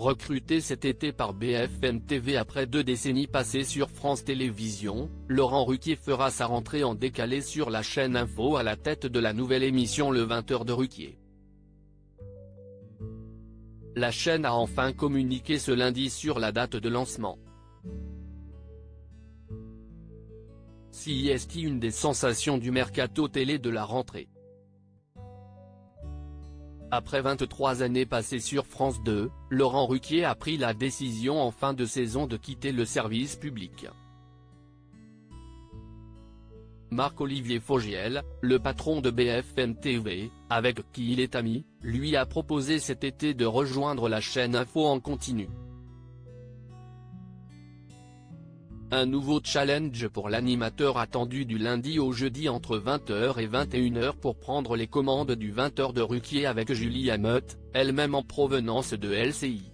Recruté cet été par BFM TV après 2 décennies passées sur France Télévisions, Laurent Ruquier fera sa rentrée en décalé sur la chaîne Info à la tête de la nouvelle émission Le 20h de Ruquier. La chaîne a enfin communiqué ce lundi sur la date de lancement. C'est une des sensations du mercato télé de la rentrée. Après 23 années passées sur France 2, Laurent Ruquier a pris la décision en fin de saison de quitter le service public. Marc-Olivier Fogiel, le patron de BFM TV, avec qui il est ami, lui a proposé cet été de rejoindre la chaîne Info en continu. Un nouveau challenge pour l'animateur attendu du lundi au jeudi entre 20h et 21h pour prendre les commandes du 20h de Ruquier avec Julie Hameut, elle-même en provenance de LCI.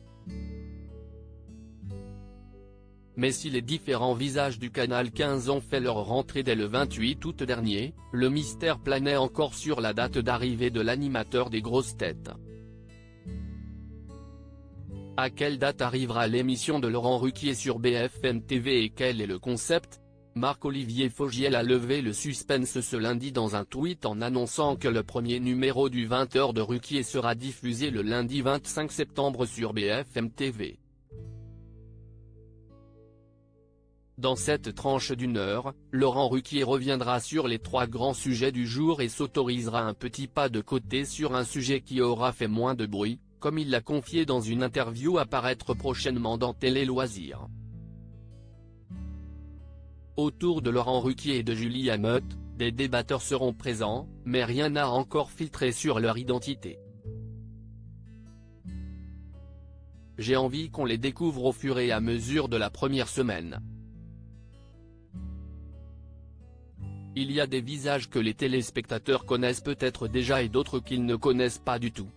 Mais si les différents visages du Canal 15 ont fait leur rentrée dès le 28 août dernier, le mystère planait encore sur la date d'arrivée de l'animateur des grosses têtes. À quelle date arrivera l'émission de Laurent Ruquier sur BFM TV et quel est le concept? Marc-Olivier Fogiel a levé le suspense ce lundi dans un tweet en annonçant que le premier numéro du 20h de Ruquier sera diffusé le lundi 25 septembre sur BFM TV. Dans cette tranche d'1 heure, Laurent Ruquier reviendra sur les 3 grands sujets du jour et s'autorisera un petit pas de côté sur un sujet qui aura fait moins de bruit, comme il l'a confié dans une interview à paraître prochainement dans Télé Loisirs. Autour de Laurent Ruquier et de Julie Hameut, des débatteurs seront présents, mais rien n'a encore filtré sur leur identité. J'ai envie qu'on les découvre au fur et à mesure de la première semaine. Il y a des visages que les téléspectateurs connaissent peut-être déjà et d'autres qu'ils ne connaissent pas du tout.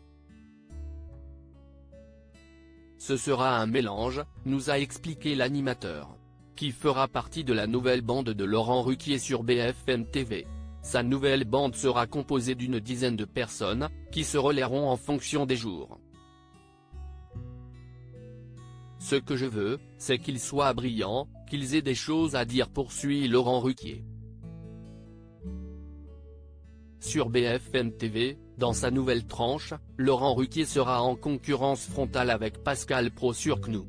Ce sera un mélange, nous a expliqué l'animateur, qui fera partie de la nouvelle bande de Laurent Ruquier sur BFM TV. Sa nouvelle bande sera composée d'une dizaine de personnes, qui se relayeront en fonction des jours. Ce que je veux, c'est qu'ils soient brillants, qu'ils aient des choses à dire, poursuit Laurent Ruquier. Sur BFM TV, dans sa nouvelle tranche, Laurent Ruquier sera en concurrence frontale avec Pascal Praud sur CNOO.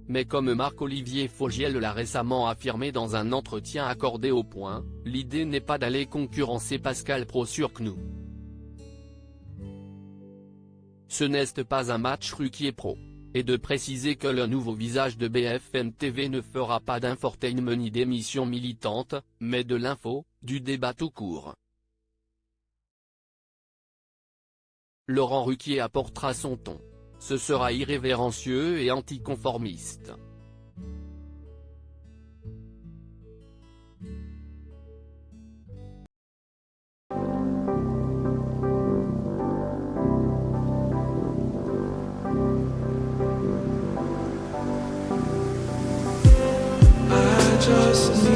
Mais comme Marc-Olivier Fogiel l'a récemment affirmé dans un entretien accordé au Point, l'idée n'est pas d'aller concurrencer Pascal Praud sur CNOO. Ce n'est pas un match Ruquier-Praud. Et de préciser que le nouveau visage de BFM TV ne fera pas d'infotainment ni d'émissions militantes, mais de l'info, du débat tout court. Laurent Ruquier apportera son ton. Ce sera irrévérencieux et anticonformiste. Just